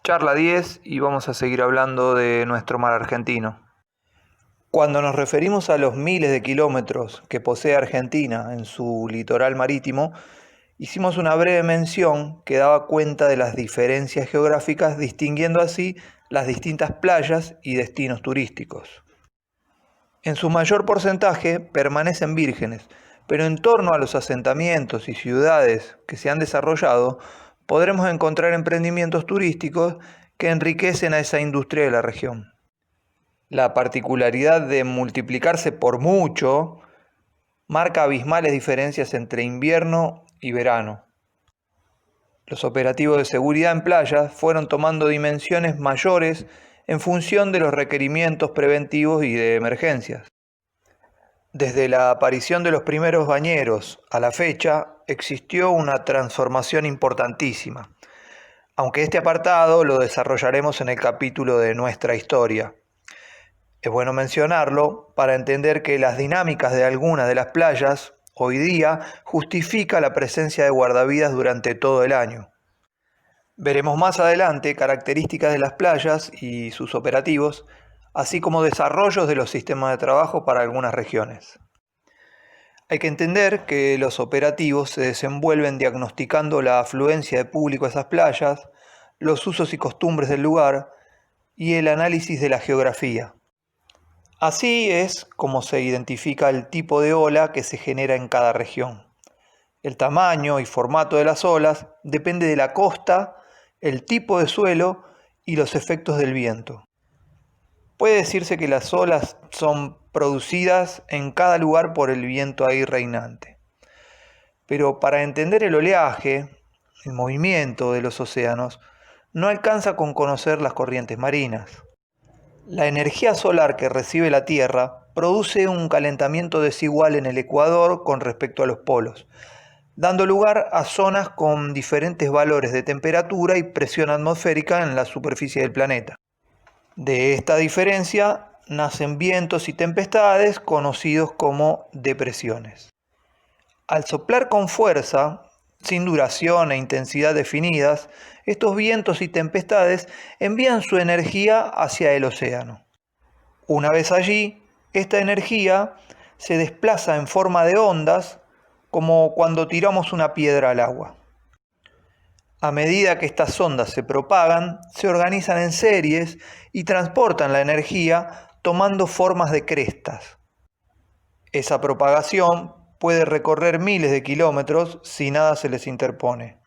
Charla 10 y vamos a seguir hablando de nuestro mar argentino. Cuando nos referimos a los miles de kilómetros que posee Argentina en su litoral marítimo, hicimos una breve mención que daba cuenta de las diferencias geográficas, distinguiendo así las distintas playas y destinos turísticos. En su mayor porcentaje permanecen vírgenes, pero en torno a los asentamientos y ciudades que se han desarrollado, podremos encontrar emprendimientos turísticos que enriquecen a esa industria de la región. La particularidad de multiplicarse por mucho marca abismales diferencias entre invierno y verano. Los operativos de seguridad en playas fueron tomando dimensiones mayores en función de los requerimientos preventivos y de emergencias. Desde la aparición de los primeros bañeros a la fecha, existió una transformación importantísima, aunque este apartado lo desarrollaremos en el capítulo de nuestra historia. Es bueno mencionarlo para entender que las dinámicas de algunas de las playas hoy día justifica la presencia de guardavidas durante todo el año. Veremos más adelante características de las playas y sus operativos, así como desarrollos de los sistemas de trabajo para algunas regiones. Hay que entender que los operativos se desenvuelven diagnosticando la afluencia de público a esas playas, los usos y costumbres del lugar y el análisis de la geografía. Así es como se identifica el tipo de ola que se genera en cada región. El tamaño y formato de las olas depende de la costa, el tipo de suelo y los efectos del viento. Puede decirse que las olas son producidas en cada lugar por el viento ahí reinante. Pero para entender el oleaje, el movimiento de los océanos, no alcanza con conocer las corrientes marinas. La energía solar que recibe la Tierra produce un calentamiento desigual en el ecuador con respecto a los polos, dando lugar a zonas con diferentes valores de temperatura y presión atmosférica en la superficie del planeta. De esta diferencia nacen vientos y tempestades conocidos como depresiones. Al soplar con fuerza, sin duración e intensidad definidas, estos vientos y tempestades envían su energía hacia el océano. Una vez allí, esta energía se desplaza en forma de ondas, como cuando tiramos una piedra al agua. A medida que estas ondas se propagan, se organizan en series y transportan la energía tomando formas de crestas. Esa propagación puede recorrer miles de kilómetros si nada se les interpone.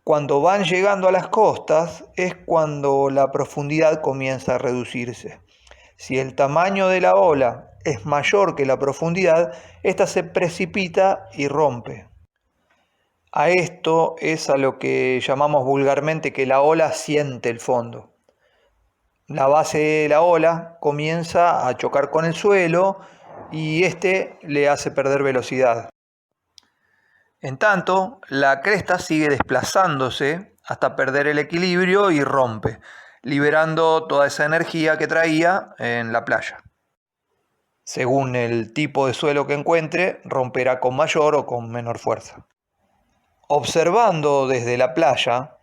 Cuando van llegando a las costas es cuando la profundidad comienza a reducirse. Si el tamaño de la ola es mayor que la profundidad, ésta se precipita y rompe. A esto es a lo que llamamos vulgarmente que la ola siente el fondo. La base de la ola comienza a chocar con el suelo y este le hace perder velocidad. En tanto, la cresta sigue desplazándose hasta perder el equilibrio y rompe, liberando toda esa energía que traía en la playa. Según el tipo de suelo que encuentre, romperá con mayor o con menor fuerza. Observando desde la playa,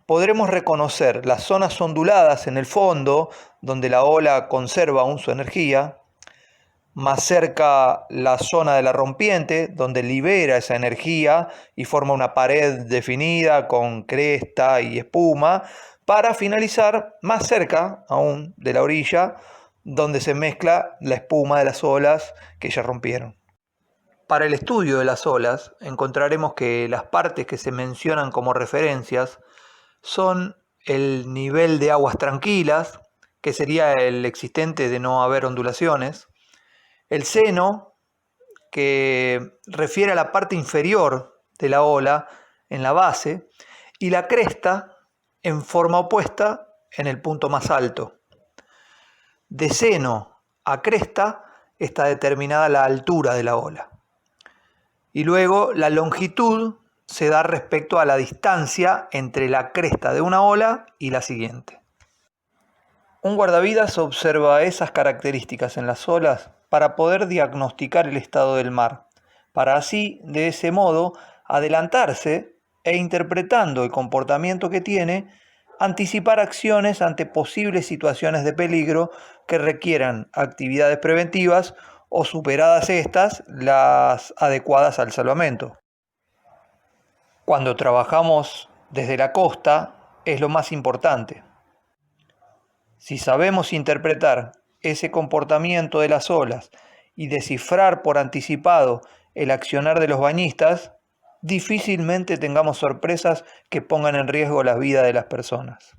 podremos reconocer las zonas onduladas en el fondo, donde la ola conserva aún su energía, más cerca la zona de la rompiente, donde libera esa energía y forma una pared definida con cresta y espuma, para finalizar más cerca aún de la orilla, donde se mezcla la espuma de las olas que ya rompieron. Para el estudio de las olas encontraremos que las partes que se mencionan como referencias son el nivel de aguas tranquilas, que sería el existente de no haber ondulaciones, el seno, que refiere a la parte inferior de la ola en la base, y la cresta en forma opuesta en el punto más alto. De seno a cresta está determinada la altura de la ola. Y luego la longitud se da respecto a la distancia entre la cresta de una ola y la siguiente. Un guardavidas observa esas características en las olas para poder diagnosticar el estado del mar, para así, de ese modo, adelantarse e interpretando el comportamiento que tiene, anticipar acciones ante posibles situaciones de peligro que requieran actividades preventivas o, superadas estas, las adecuadas al salvamento. Cuando trabajamos desde la costa es lo más importante. Si sabemos interpretar ese comportamiento de las olas y descifrar por anticipado el accionar de los bañistas, difícilmente tengamos sorpresas que pongan en riesgo la vida de las personas.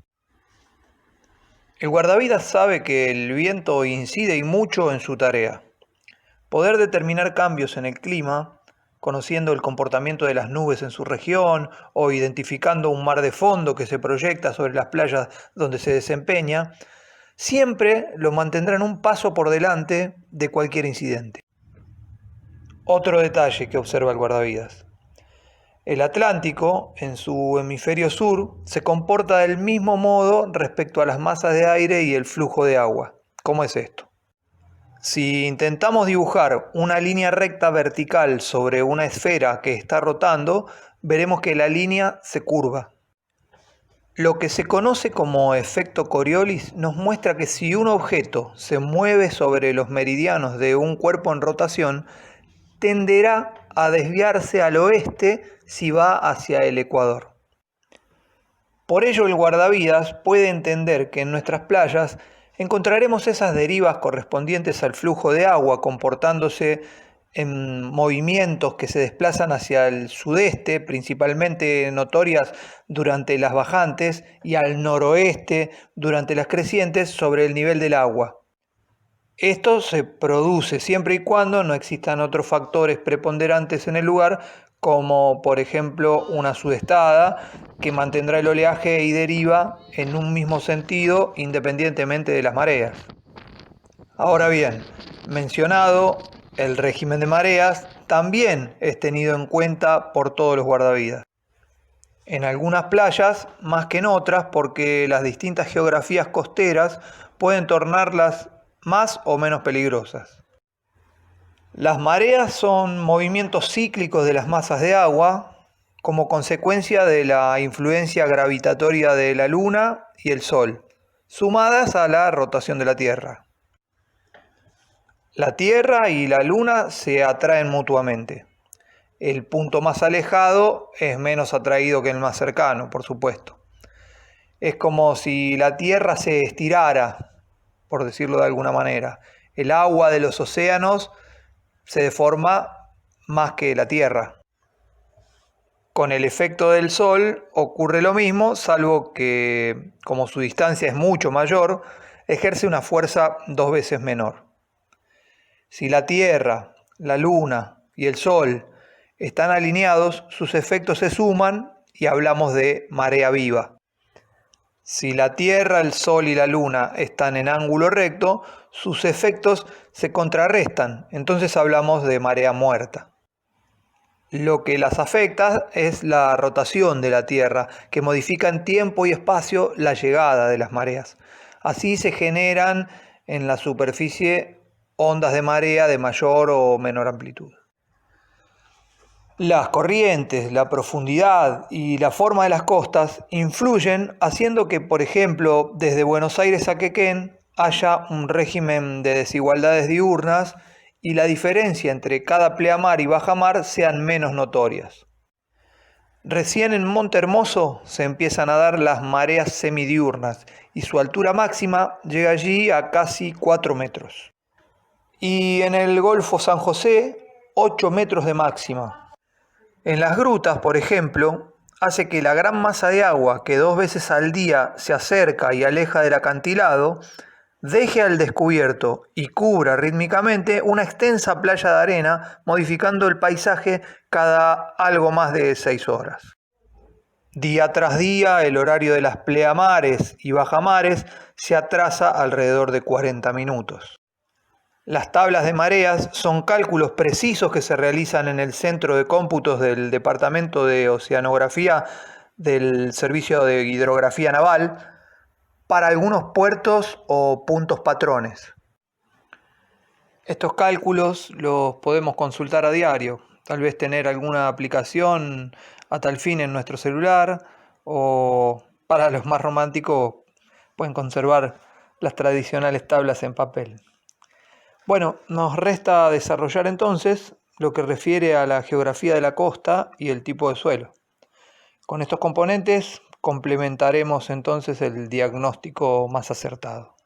El guardavidas sabe que el viento incide y mucho en su tarea. Poder determinar cambios en el clima, conociendo el comportamiento de las nubes en su región o identificando un mar de fondo que se proyecta sobre las playas donde se desempeña, siempre lo mantendrán un paso por delante de cualquier incidente. Otro detalle que observa el guardavidas. El Atlántico, en su hemisferio sur, se comporta del mismo modo respecto a las masas de aire y el flujo de agua. ¿Cómo es esto? Si intentamos dibujar una línea recta vertical sobre una esfera que está rotando, veremos que la línea se curva. Lo que se conoce como efecto Coriolis nos muestra que si un objeto se mueve sobre los meridianos de un cuerpo en rotación, tenderá a desviarse al oeste si va hacia el ecuador. Por ello el guardavidas puede entender que en nuestras playas encontraremos esas derivas correspondientes al flujo de agua comportándose en movimientos que se desplazan hacia el sudeste, principalmente notorias durante las bajantes, y al noroeste durante las crecientes sobre el nivel del agua. Esto se produce siempre y cuando no existan otros factores preponderantes en el lugar, como por ejemplo una sudestada que mantendrá el oleaje y deriva en un mismo sentido independientemente de las mareas. Ahora bien, mencionado el régimen de mareas, también es tenido en cuenta por todos los guardavidas. En algunas playas, más que en otras, porque las distintas geografías costeras pueden tornarlas más o menos peligrosas. Las mareas son movimientos cíclicos de las masas de agua como consecuencia de la influencia gravitatoria de la Luna y el Sol, sumadas a la rotación de la Tierra. La Tierra y la Luna se atraen mutuamente. El punto más alejado es menos atraído que el más cercano, por supuesto. Es como si la Tierra se estirara, por decirlo de alguna manera. El agua de los océanos se deforma más que la Tierra. Con el efecto del Sol ocurre lo mismo, salvo que, como su distancia es mucho mayor, ejerce una fuerza 2 veces menor. Si la Tierra, la Luna y el Sol están alineados, sus efectos se suman y hablamos de marea viva. Si la Tierra, el Sol y la Luna están en ángulo recto, sus efectos se contrarrestan, entonces hablamos de marea muerta. Lo que las afecta es la rotación de la Tierra, que modifica en tiempo y espacio la llegada de las mareas. Así se generan en la superficie ondas de marea de mayor o menor amplitud. Las corrientes, la profundidad y la forma de las costas influyen haciendo que, por ejemplo, desde Buenos Aires a Quequén haya un régimen de desigualdades diurnas y la diferencia entre cada pleamar y bajamar sean menos notorias. Recién en Monte Hermoso se empiezan a dar las mareas semidiurnas y su altura máxima llega allí a casi 4 metros. Y en el Golfo San José, 8 metros de máxima. En las grutas, por ejemplo, hace que la gran masa de agua que 2 veces al día se acerca y aleja del acantilado, deje al descubierto y cubra rítmicamente una extensa playa de arena, modificando el paisaje cada algo más de 6 horas. Día tras día, el horario de las pleamares y bajamares se atrasa alrededor de 40 minutos. Las tablas de mareas son cálculos precisos que se realizan en el Centro de Cómputos del Departamento de Oceanografía del Servicio de Hidrografía Naval para algunos puertos o puntos patrones. Estos cálculos los podemos consultar a diario, tal vez tener alguna aplicación a tal fin en nuestro celular o Para los más románticos pueden conservar las tradicionales tablas en papel. Bueno, nos resta desarrollar entonces lo que refiere a la geografía de la costa y el tipo de suelo. Con estos componentes complementaremos entonces el diagnóstico más acertado.